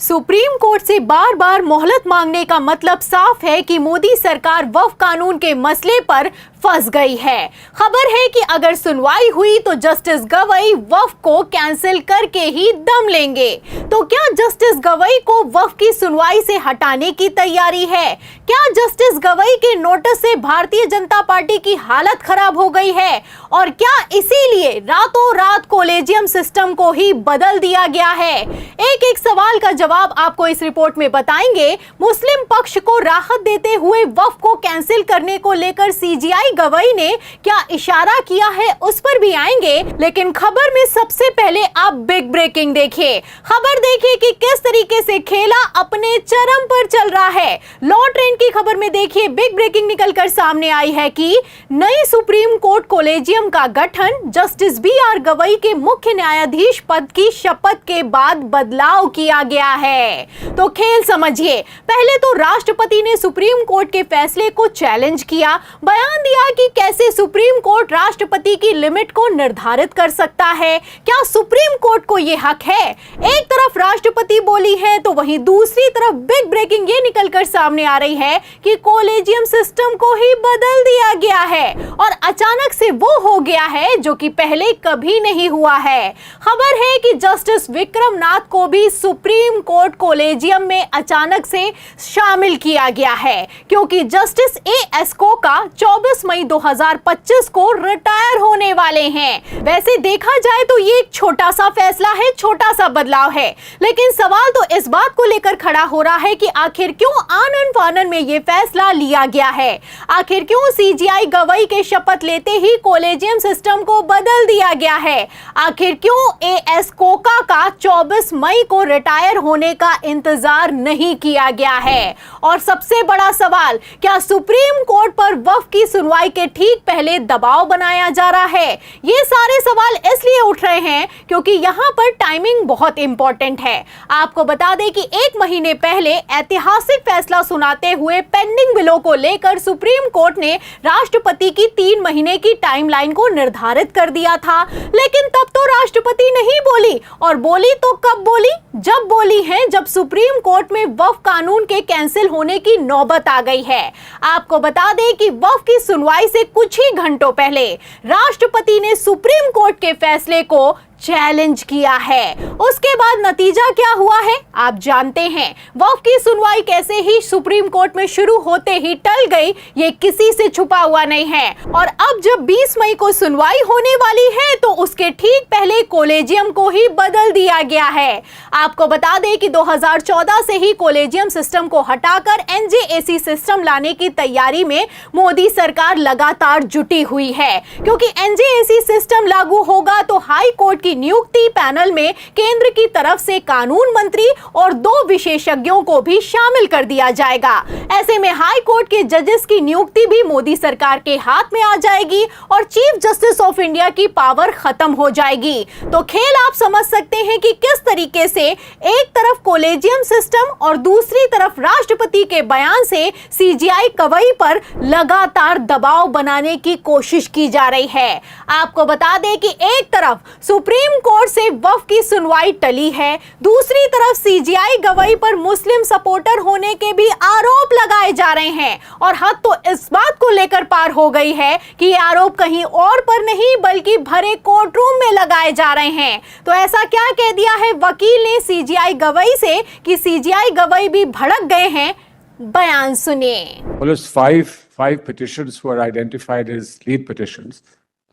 Supreme court से बार बार मोहलत मांगने का मतलब साफ है कि मोदी सरकार वक्फ कानून के मसले पर फंस गई है। खबर है कि अगर सुनवाई हुई तो जस्टिस गवई वक्फ को कैंसिल करके ही दम लेंगे। तो क्या जस्टिस गवई को वक्फ की सुनवाई से हटाने की तैयारी है? क्या जस्टिस गवई के नोटिस से भारतीय जनता पार्टी की हालत खराब हो गई है? और क्या इसीलिए रातों रात कॉलेजियम सिस्टम को ही बदल दिया गया है? एक एक सवाल का जवाब आपको इस रिपोर्ट में बताएंगे। मुस्लिम पक्ष को राहत देते हुए वक्फ को कैंसिल करने को लेकर सीजीआई गवई ने क्या इशारा किया है उस पर भी आएंगे, लेकिन खबर में सबसे पहले आप बिग ब्रेकिंग देखिए। खबर देखिए कि किस तरीके से खेला अपने चरम पर चल रहा है। लॉ ट्रेंड की खबर में देखिए बिग ब्रेकिंग निकलकर सामने आई है कि नई सुप्रीम कोर्ट कॉलेजियम का गठन जस्टिस बीआर गवई के मुख्य न्यायाधीश पद की शपथ के बाद बदलाव किया गया है। तो खेल समझिए। पहले तो राष्ट्रपति ने सुप्रीम कोर्ट के फैसले को चैलेंज किया, बयान दिया कि कैसे सुप्रीम कोर्ट राष्ट्रपति की लिमिट को निर्धारित कर सकता है। क्या सुप्रीम कोर्ट को यह हक है? एक तरफ राष्ट्रपति बोली है तो वहीं दूसरी तरफ बिग ब्रेकिंग ये निकलकर सामने आ रही है कि कॉलेजियम सिस्टम को ही बदल दिया गया है और अचानक से वो हो गया है जो कि पहले कभी नहीं हुआ है। खबर है कि जस्टिस विक्रम नाथ को भी सुप्रीम कोर्ट कॉलेजियम में अचानक से शामिल किया गया है, क्योंकि जस्टिस एएस कोका 24 मई 2025 को रिटायर होने वाले हैं। वैसे देखा जाए तो ये एक छोटा सा फैसला है, छोटा सा बदलाव है, लेकिन सवाल तो इस बात को लेकर खड़ा हो रहा है कि आखिर क्यों आनन फानन में ये फैसला लिया गया है। आखिर क्यों सीजीआई गवई के शपथ लेते ही कॉलेजियम सिस्टम को बदल दिया गया है? आखिर क्यों एएस कोका का 24 मई को रिटायर होने का इंतजार नहीं किया गया है? और सबसे बड़ा सवाल, क्या सुप्रीम कोर्ट पर वक्फ की सुनवाई के ठीक पहले दबाव बनाया जा रहा है? ये सारे सवाल इसलिए उठ रहे हैं क्योंकि यहाँ पर टाइमिंग बहुत इंपॉर्टेंट है। आपको बता दें कि एक महीने पहले ऐतिहासिक फैसला सुनाते हुए पेंडिंग बिलों को लेकर सुप्रीम कोर्ट ने राष्ट्रपति की 3 महीने की टाइमलाइन को निर्धारित कर दिया था, लेकिन तब तो राष्ट्रपति नहीं बोली, और बोली तो कब बोली? जब बोली है जब सुप्रीम कोर्ट में वक्फ कानून के कैंसिल होने की नौबत आ गई है। आपको बता दें कि वक्फ की सुनवाई से कुछ ही घंटों पहले राष्ट्रपति ने सुप्रीम कोर्ट के फैसले को चैलेंज किया है। उसके बाद नतीजा क्या हुआ है आप जानते हैं। वक्फ की सुनवाई कैसे ही सुप्रीम कोर्ट में शुरू होते ही टल गई, ये किसी से छुपा हुआ नहीं है। और अब जब 20 मई को सुनवाई होने वाली है तो उसके ठीक पहले कॉलेजियम को ही बदल दिया गया है। आपको बता दें कि 2014 से ही कॉलेजियम सिस्टम को हटाकर एनजेएसी सिस्टम लाने की तैयारी में मोदी सरकार लगातार जुटी हुई है, क्योंकि एनजेएसी सिस्टम लागू होगा तो हाई कोर्ट की नियुक्ति पैनल में केंद्र की तरफ से कानून मंत्री और 2 विशेषज्ञों को भी शामिल कर दिया जाएगा। ऐसे में हाई कोर्ट के जजेस की नियुक्ति भी मोदी सरकार के हाथ में आ जाएगी और चीफ जस्टिस ऑफ इंडिया की पावर खत्म हो जाएगी। तो खेल आप समझ सकते हैं कि किस तरीके से एक तरफ कॉलेजियम सिस्टम और दूसरी तरफ राष्ट्रपति के बयान से सीजीआई गवई पर लगातार दबाव बनाने की कोशिश की जा रही है। आपको बता दें कि एक तरफ सुप्रीम कोर्ट से वक्फ की सुनवाई टली है, दूसरी तरफ सीजीआई गवई पर मुस्लिम सपोर्टर होने के भी आरोप लगाए जा रहे हैं, और हद तो इस बात को लेकर पार हो गई है कि ये आरोप कहीं और पर नहीं बल्कि भरे कोर्ट रूम में लगाए जा रहे हैं। तो ऐसा क्या कह दिया है वकील ने सीजीआई गवई से कि सीजीआई गवई भी भड़क गए हैं? बयान सुनिए। Well, it's five petitions were identified as lead petitions.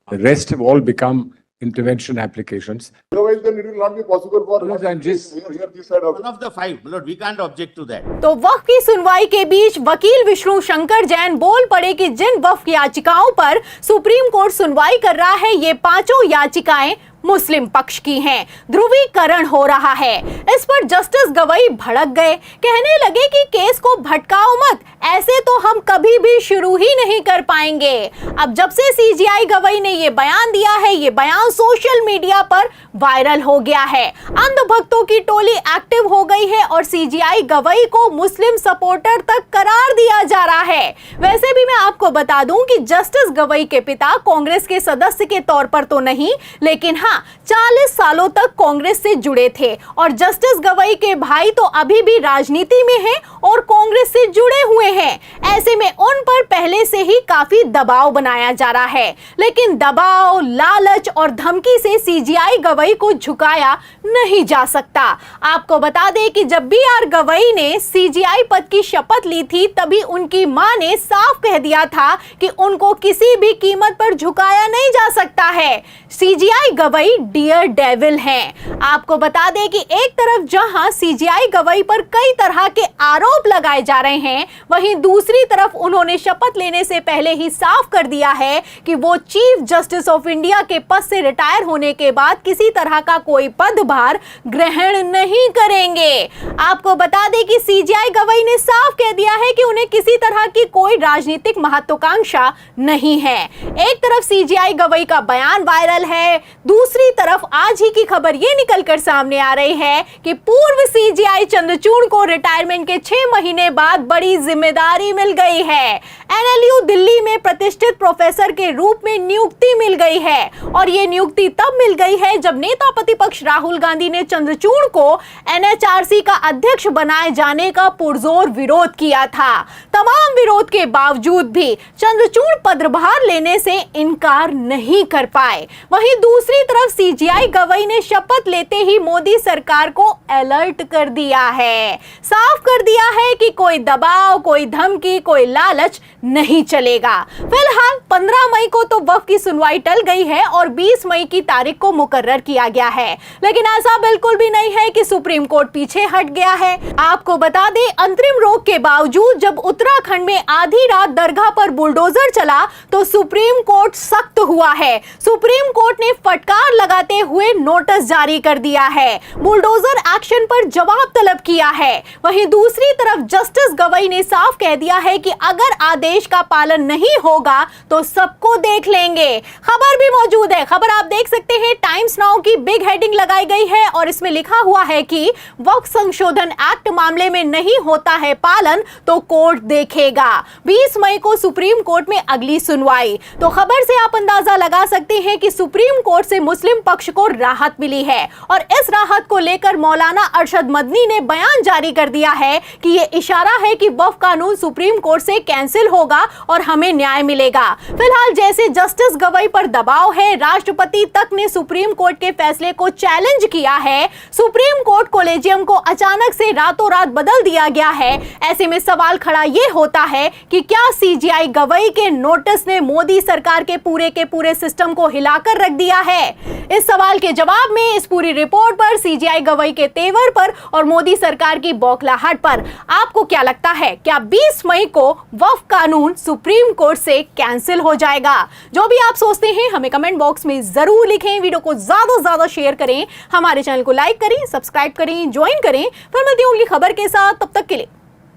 The rest have all become intervention applications. Otherwise, then it will not be possible for Well, and just- here this side of One of the 5, Lord, we can't object to that. तो वक्फ की सुनवाई के बीच वकील विष्णु शंकर जैन बोल पड़े कि जिन वक्फ याचिकाओं पर सुप्रीम कोर्ट सुनवाई कर रहा है ये 5 याचिकाएं मुस्लिम पक्ष की हैं। ध्रुवीकरण हो रहा है। इस पर जस्टिस गवई भड़क गए, कहने लगे कि केस को भटकाओ मत, ऐसे तो हम कभी भी शुरू ही नहीं कर पाएंगे। अब जब से सीजीआई गवई ने ये बयान दिया है, ये बयान सोशल मीडिया पर वायरल हो गया है। अंधभक्तों की टोली एक्टिव हो गई है और सीजीआई गवई को मुस्लिम सपोर्टर तक करार दिया जा रहा है। वैसे भी मैं आपको बता दूं कि जस्टिस गवई के पिता कांग्रेस के सदस्य के तौर पर तो नहीं, लेकिन हाँ, 40 सालों तक कांग्रेस से जुड़े थे और जस्टिस गवई के भाई तो अभी भी राजनीति में हैं और कांग्रेस से जुड़े हुए हैं। ऐसे में उन पर पहले से ही काफी दबाव बनाया जा रहा है, लेकिन दबाव, लालच और धमकी से सीजेआई गवई को झुकाया नहीं जा सकता। आपको बता दें कि जब BR गवई ने सीजेआई पद की शपथ ली थी, तभी उनकी मां ने साफ कह दिया था कि उनको किसी भी कीमत पर झुकाया नहीं जा सकता है। सीजेआई गवई डियर डेविल हैं। आपको बता दें कि एक तरफ जहां सीजेआई गवई पर कई तरह के आरोप लगाए जा रहे हैं, वहीं दूसरी तरफ उन्होंने शपथ लेने से पहले ही साफ कर दिया है कि वो चीफ जस्टिस ऑफ इंडिया के पद से रिटायर होने के बाद किसी तरह का कोई पदभार ग्रहण नहीं करेंगे। आपको बता दें कि सीजेआई गवई ने साफ कह दिया है कि उन्हें किसी तरह की कोई राजनीतिक महत्वाकांक्षा नहीं है। एक तरफ सीजेआई गवई का बयान वायरल है, दूसरी तरफ आज ही की खबर ये निकलकर सामने आ रही है कि पूर्व सीजेआई चंद्रचूड़ को रिटायरमेंट के 6 महीने बाद बड़ी जिम्मेदारी मिल गई है। NLU दिल्ली में प्रतिष्ठित प्रोफेसर के रूप में नियुक्ति मिल गई है और ये नियुक्ति तब मिल गई है जब नेता प्रतिपक्ष राहुल गांधी ने चंद्रचूड़ को NHRC का अध्यक्ष बनाए जाने का पुरजोर विरोध किया था। तमाम विरोध के बावजूद भी चंद्रचूड़ पदभार लेने से इनकार नहीं कर पाए। वहीं दूसरी तरफ सीजेआई गवई ने शपथ लेते ही मोदी सरकार को अलर्ट कर दिया है, साफ कर दिया है कि कोई दबाव, कोई धमकी, कोई लालच नहीं चलेगा। फिलहाल 15 मई को तो वफ़ की सुनवाई टल गई है और 20 मई की तारीख को मुकर्रर किया गया है, लेकिन ऐसा बिल्कुल भी नहीं है कि सुप्रीम कोर्ट पीछे हट गया है। आपको बता दें, अंतरिम रोक के बावजूद जब उत्तराखंड में आधी रात दरगाह पर बुलडोजर चला तो सुप्रीम कोर्ट सख्त हुआ है। सुप्रीम कोर्ट ने फटकार लगाते हुए नोटिस जारी कर दिया है, बुलडोजर एक्शन पर जवाब तलब किया है। वहीं दूसरी तरफ जस्टिस गवई ने साफ कह दिया है कि अगर आदेश का पालन नहीं होगा तो सबको देख लेंगे। खबर भी मौजूद है, खबर आप देख सकते हैं, टाइम्स नाउ की बिग हेडिंग लगाई गई है और इसमें लिखा हुआ है कि वक्फ संशोधन एक्ट मामले में नहीं होता है पालन तो कोर्ट देखेगा। 20 मई को सुप्रीम कोर्ट में अगली सुनवाई। तो खबर से आप अंदाजा लगा सकते हैं कि सुप्रीम कोर्ट से मुस्लिम पक्ष को राहत मिली है और इस राहत को लेकर मौलाना अरशद मदनी ने बयान जारी कर दिया है कि यह इशारा है कि वक्फ कानून सुप्रीम कोर्ट से कैंसिल होगा और हमें न्याय मिलेगा। फिलहाल जैसे जस्टिस गवई पर दबाव है, राष्ट्रपति तक ने सुप्रीम कोर्ट के फैसले को चैलेंज किया है, सुप्रीम कोर्ट कॉलेजियम को अचानक से रातों रात बदल दिया गया है। ऐसे में सवाल खड़ा यह होता है कि क्या सीजेआई गवई के नोटिस ने मोदी सरकार के पूरे सिस्टम को हिलाकर रख दिया है? इस सवाल के जवाब में इस पूरी रिपोर्ट पर, सीजेआई गवई के तेवर पर और मोदी सरकार की बौखलाहट पर आपको क्या लगता है? क्या 20 मई को वक्फ कानून सुप्रीम कोर्ट से कैंसिल हो जाएगा? जो भी आप सोचते हैं हमें कमेंट बॉक्स में जरूर लिखें। वीडियो को ज्यादा से ज्यादा शेयर करें, हमारे चैनल को लाइक करें, सब्सक्राइब करें, ज्वाइन करें। फिर मिलती हूं अगली खबर के साथ, तब तक के लिए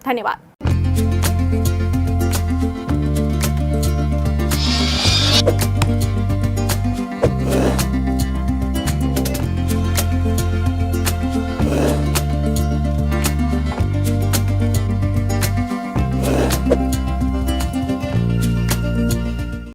धन्यवाद।